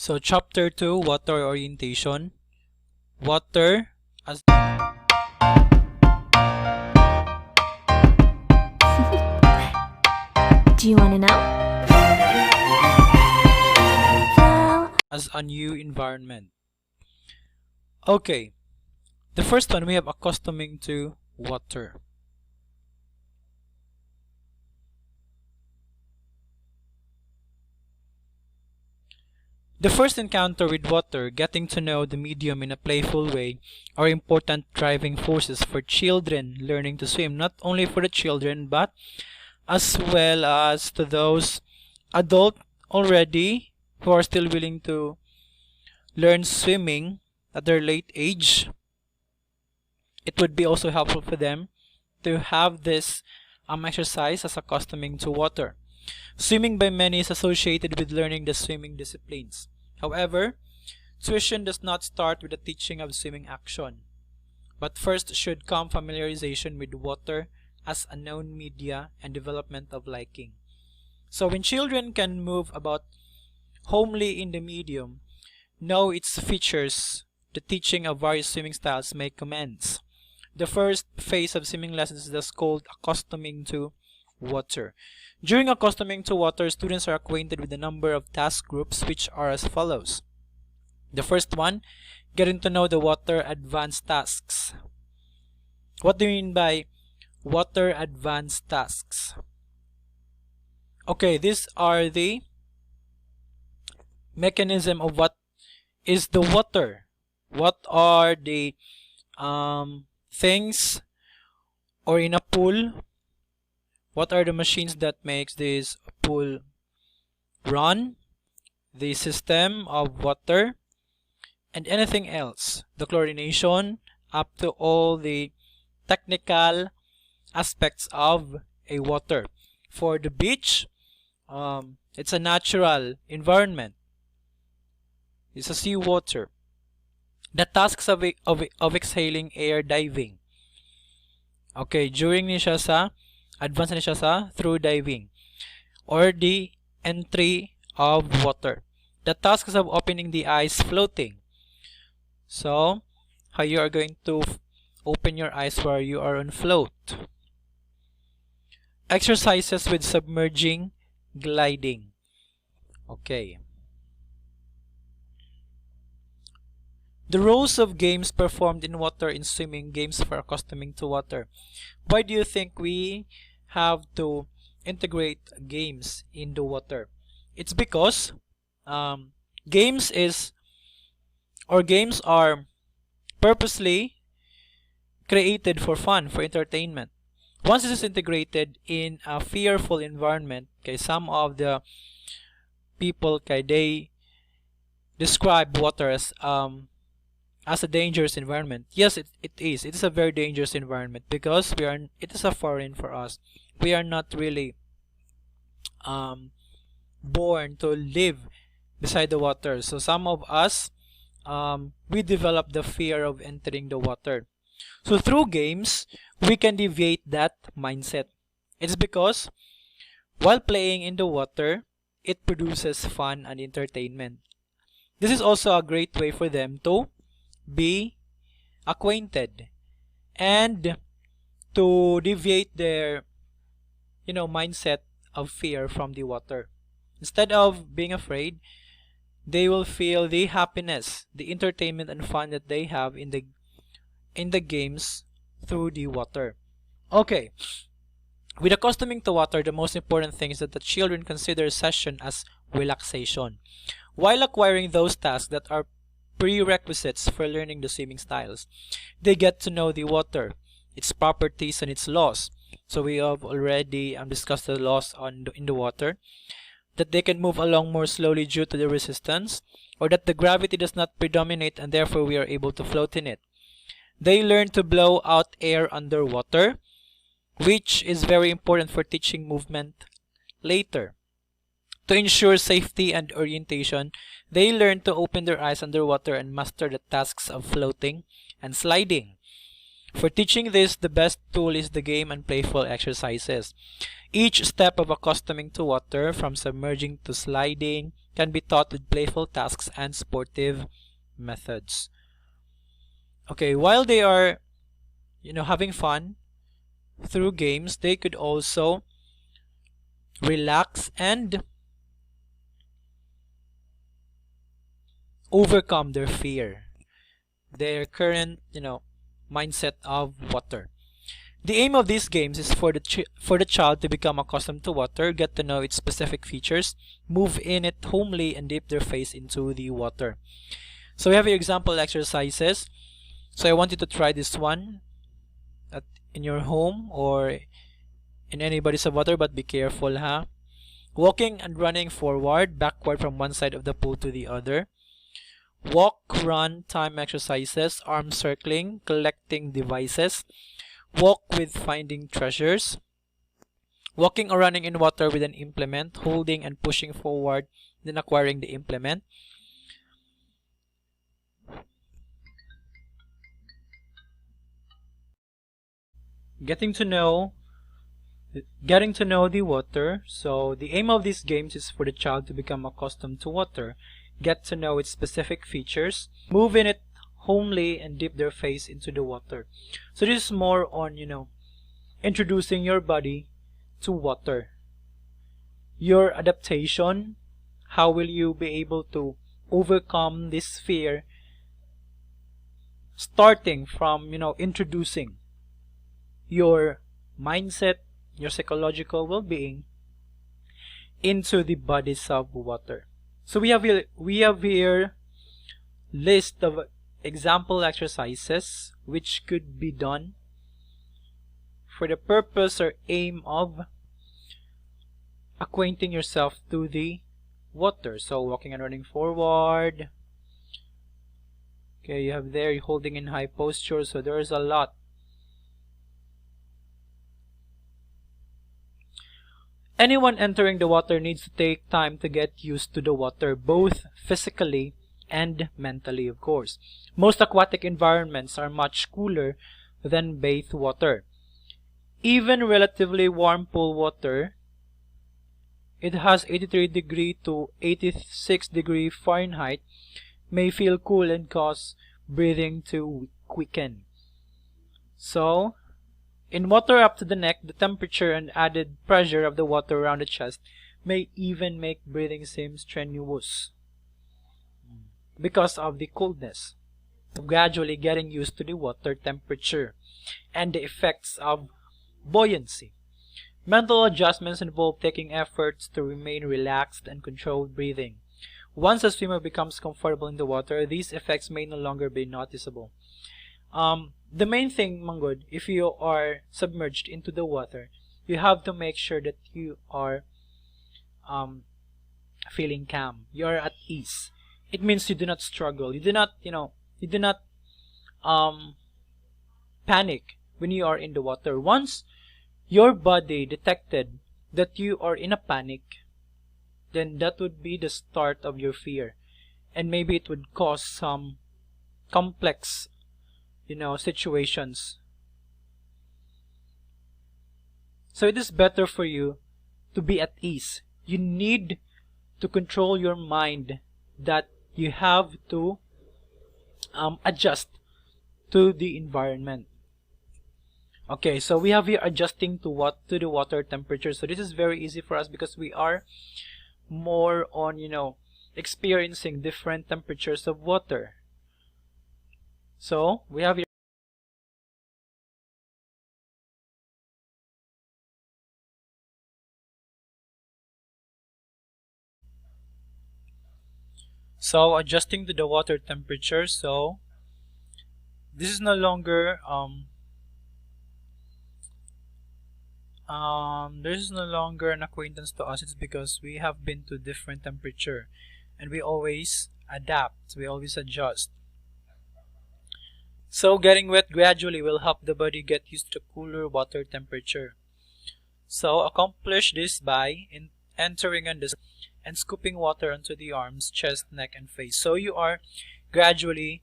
So chapter 2, water orientation. Water as Do you want to know? as a new environment. Okay, the first one, we have accustoming to water. The first encounter with water, getting to know the medium in a playful way, are important driving forces for children learning to swim. Not only for the children, but as well as to those adults already who are still willing to learn swimming at their late age. It would be also helpful for them to have this exercise as accustoming to water. Swimming by many is associated with learning the swimming disciplines. However, tuition does not start with the teaching of swimming action, but first should come familiarization with water as a known media and development of liking. So when children can move about homely in the medium, know its features, the teaching of various swimming styles may commence. The first phase of swimming lessons is thus called accustoming to water. During accustoming to water, students are acquainted with a number of task groups which are as follows. The first one, getting to know the water advanced tasks. What do you mean by water advanced tasks? Okay, these are the mechanism of what is the water. What are the things, or in a pool, what are the machines that makes this pool run, the system of water, and anything else, the chlorination, up to all the technical aspects of a water. For the beach, it's a natural environment. It's a seawater. The tasks of exhaling air diving. Okay, during ni siya sa advance na siya sa through diving, or the entry of water. The tasks of opening the eyes, floating. So how you are going to open your eyes while you are on float. Exercises with submerging, gliding. Okay. The roles of games performed in water in swimming, games for accustoming to water. Why do you think we have to integrate games in the water? It's because games are purposely created for fun, for entertainment. Once it is integrated in a fearful environment, okay, some of the people, okay, they describe water as a dangerous environment. Yes, it is. It is a very dangerous environment because it is a foreign for us. We are not really born to live beside the water. So some of us, we develop the fear of entering the water. So through games, we can deviate that mindset. It's because while playing in the water, it produces fun and entertainment. This is also a great way for them to be acquainted and to deviate their mindset of fear from the water. Instead of being afraid, they will feel the happiness, the entertainment and fun that they have in the games through the water. Okay, with accustoming to water, the most important thing is that the children consider session as relaxation while acquiring those tasks that are prerequisites for learning the swimming styles. They get to know the water, its properties and its laws. So we have already discussed the laws in the water, that they can move along more slowly due to the resistance, or that the gravity does not predominate and therefore we are able to float in it. They learn to blow out air underwater, which is very important for teaching movement later. To ensure safety and orientation, they learn to open their eyes underwater and master the tasks of floating and sliding. For teaching this, the best tool is the game and playful exercises. Each step of accustoming to water, from submerging to sliding can be taught with playful tasks and sportive methods. Okay, while they are, having fun through games, they could also relax and overcome their fear, their current, mindset of water. The aim of these games is for the child to become accustomed to water, get to know its specific features, move in it homely, and dip their face into the water. So we have your example exercises. So I want you to try this one in your home or in any bodies of water, but be careful, huh? Walking and running forward, backward from one side of the pool to the other. Walk, run, time exercises, arm circling, collecting devices. Walk with finding treasures. Walking or running in water with an implement, holding and pushing forward, then acquiring the implement. Getting to know the water. So the aim of these games is for the child to become accustomed to water, get to know its specific features, move in it homely, and dip their face into the water. So this is more on, introducing your body to water. Your adaptation, how will you be able to overcome this fear, starting from, introducing your mindset, your psychological well-being into the bodies of water. So we have here list of example exercises which could be done for the purpose or aim of acquainting yourself to the water. So walking and running forward. Okay, you have there you're holding in high posture, so there's a lot. Anyone entering the water needs to take time to get used to the water, both physically and mentally, of course. Most aquatic environments are much cooler than bathe water. Even relatively warm pool water, it has 83 degree to 86 degree Fahrenheit, may feel cool and cause breathing to quicken. So, in water up to the neck, the temperature and added pressure of the water around the chest may even make breathing seem strenuous because of the coldness. Gradually getting used to the water temperature and the effects of buoyancy. Mental adjustments involve taking efforts to remain relaxed and controlled breathing. Once a swimmer becomes comfortable in the water, these effects may no longer be noticeable. The main thing, Manggod, if you are submerged into the water, you have to make sure that you are feeling calm. You are at ease. It means you do not struggle. You do not panic when you are in the water. Once your body detected that you are in a panic, then that would be the start of your fear. And maybe it would cause some complex situations. So it is better for you to be at ease. You need to control your mind that you have to adjust to the environment. Okay, so we have here adjusting to the water temperature. So this is very easy for us because we are more on experiencing different temperatures of water. So we have here adjusting to the water temperature. So this is no longer an acquaintance to us. It's because we have been to different temperature and we always adapt, we always adjust. So getting wet gradually will help the body get used to cooler water temperature. So accomplish this by entering on this and scooping water onto the arms, chest, neck, and face. So you are gradually,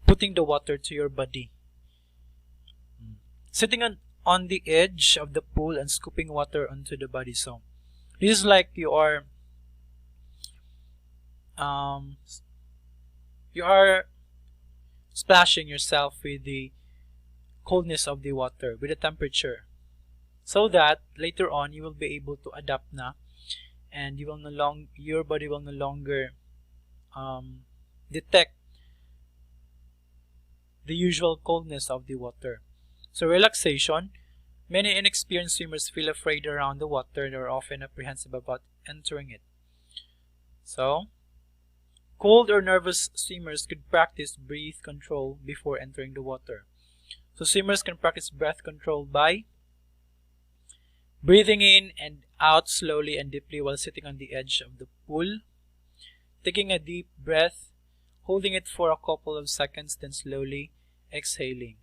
putting the water to your body. Sitting on the edge of the pool and scooping water onto the body. So this is like you are you are splashing yourself with the coldness of the water, with the temperature, so that later on you will be able to adapt na, and you will no long your body will no longer detect the usual coldness of the water. So relaxation. Many inexperienced swimmers feel afraid around the water and are often apprehensive about entering it. So, cold or nervous swimmers could practice breath control before entering the water. So swimmers can practice breath control by breathing in and out slowly and deeply while sitting on the edge of the pool, taking a deep breath, holding it for a couple of seconds, then slowly exhaling.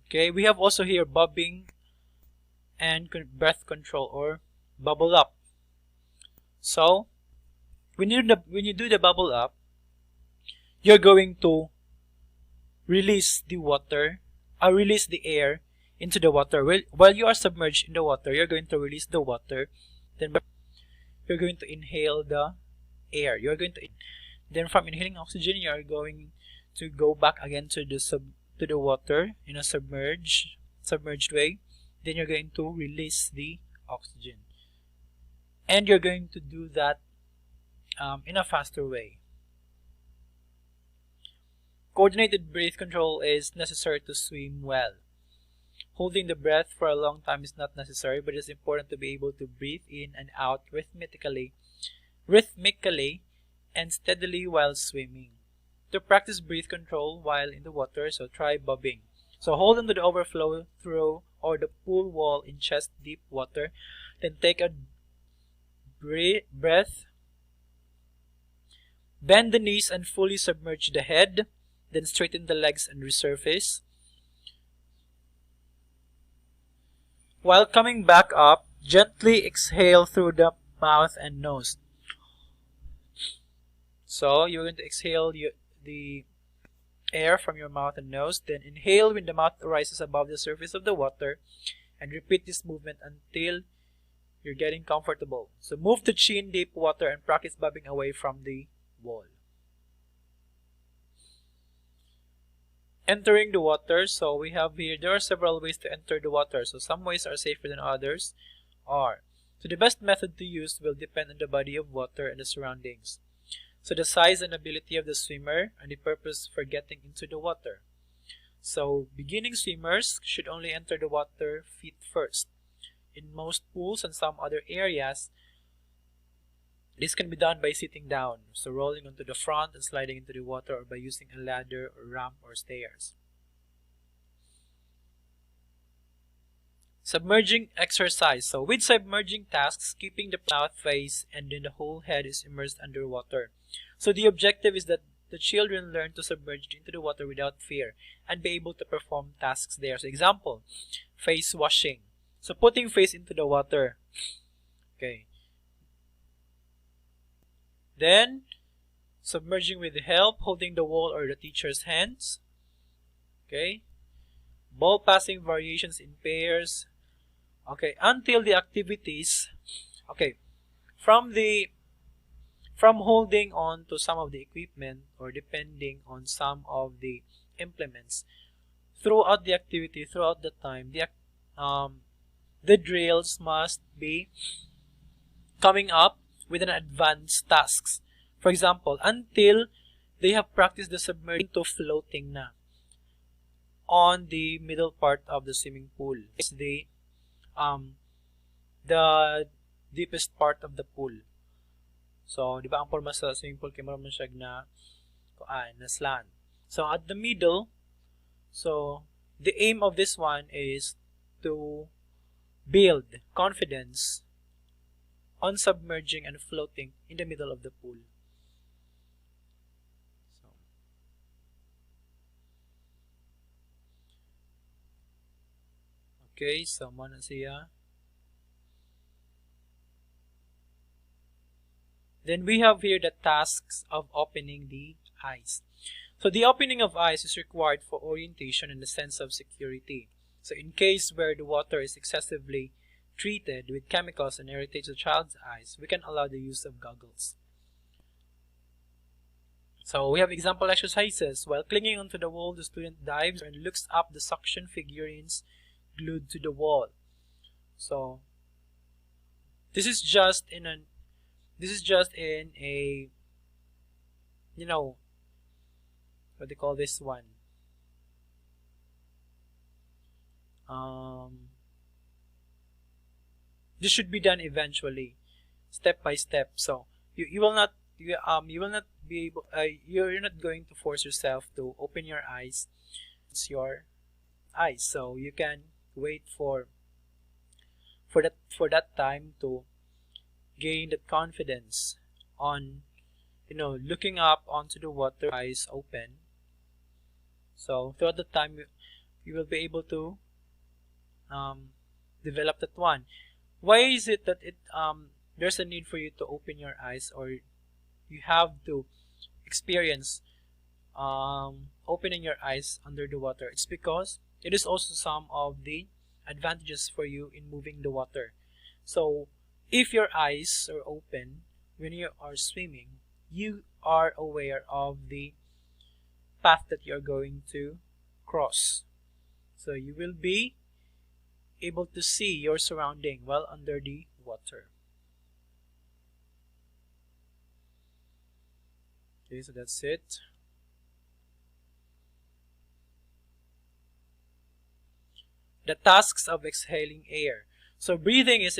Okay, we have also here bobbing and breath control, or bubble up. So when you do the bubble up, you're going to release the water, release the air into the water. While you are submerged in the water, you're going to release the water. Then you're going to inhale the air. Then from inhaling oxygen, you are going to go back again to the water in a submerged way. Then you're going to release the oxygen, and you're going to do that in a faster way. Coordinated breath control is necessary to swim well. Holding the breath for a long time is not necessary, but it's important to be able to breathe in and out rhythmically and steadily while swimming. To practice breath control while in the water, so try bobbing. So hold onto the overflow through or the pool wall in chest deep water. Then take a breath. Bend the knees and fully submerge the head. Then straighten the legs and resurface. While coming back up, gently exhale through the mouth and nose. So you're going to exhale the air from your mouth and nose. Then inhale when the mouth rises above the surface of the water, and repeat this movement until you're getting comfortable. So move to chin deep water and practice bobbing away from the wall. Entering the water. So we have here, there are several ways to enter the water. So some ways are safer than others So the best method to use will depend on the body of water and the surroundings. So the size and ability of the swimmer and the purpose for getting into the water. So beginning swimmers should only enter the water feet first. In most pools and some other areas, this can be done by sitting down, so rolling onto the front and sliding into the water, or by using a ladder or ramp or stairs. Submerging exercise. So with submerging tasks, keeping the mouth, face, and then the whole head is immersed underwater. So the objective is that the children learn to submerge into the water without fear and be able to perform tasks there. So example, face washing. So putting face into the water. Okay. Then submerging with help, holding the wall or the teacher's hands. Okay. Ball passing variations in pairs. Okay, until the activities. Okay. From holding on to some of the equipment or depending on some of the implements, throughout the activity, throughout the time, the drills must be coming up with an advanced tasks. For example, until they have practiced the submerging to floating na on the middle part of the swimming pool. It's the deepest part of the pool. So, di ba ang forma sa swimming pool kay maraming siya na slant. So, at the middle, so the aim of this one is to build confidence on submerging and floating in the middle of the pool. Okay, so mo na siya. Then we have here the tasks of opening the eyes. So the opening of eyes is required for orientation and a sense of security. So in case where the water is excessively treated with chemicals and irritates the child's eyes, we can allow the use of goggles. So we have example exercises. While clinging onto the wall, the student dives and looks up the suction figurines glued to the wall. So this is just in a you know, what do you call this one? This should be done eventually, step by step. So you will not be able you're not going to force yourself to open your eyes. It's your eyes, so you can wait for that time to gain that confidence on looking up onto the water, eyes open. So throughout the time you will be able to develop that one. Why is it that there's a need for you to open your eyes, or you have to experience opening your eyes under the water? It's because it is also some of the advantages for you in moving the water. So if your eyes are open when you are swimming, you are aware of the path that you're going to cross. So you will be able to see your surrounding while under the water. Okay, so that's it. The tasks of exhaling air. So breathing is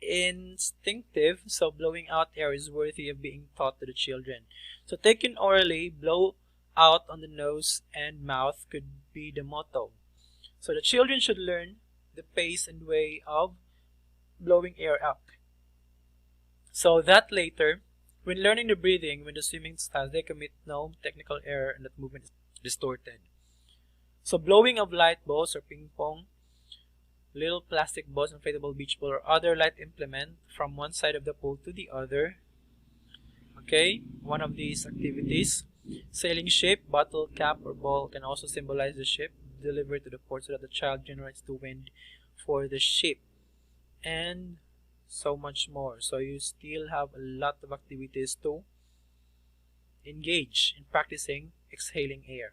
instinctive, so blowing out air is worthy of being taught to the children. So taken orally, blow out on the nose and mouth could be the motto. So the children should learn the pace and way of blowing air up, so that later, when learning the breathing, when the swimming styles, they commit no technical error and that movement is distorted. So blowing of light balls or ping pong, little plastic balls, inflatable beach ball, or other light implement from one side of the pool to the other. Okay, one of these activities. Sailing ship, bottle cap or ball can also symbolize the ship. Delivered to the port so that the child generates the wind for the ship, and so much more. So you still have a lot of activities to engage in practicing exhaling air.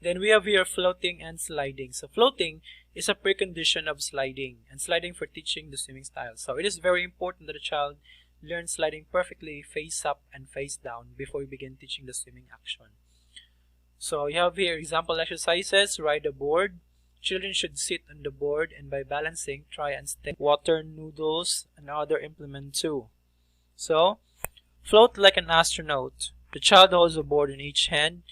Then we have here floating and sliding. So floating is a precondition of sliding, and sliding for teaching the swimming style. So it is very important that a child learn sliding perfectly face up and face down before we begin teaching the swimming action. So you have here example exercises. Ride a board. Children should sit on the board and by balancing try and stay. Water noodles and other implement too. So float like an astronaut. The child holds the board in each hand,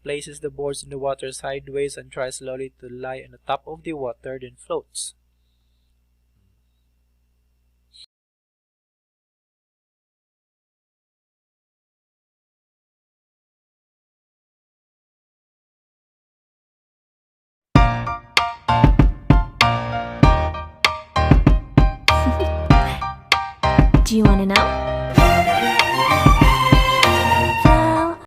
places the boards in the water sideways and tries slowly to lie on the top of the water, then floats. Do you want to know?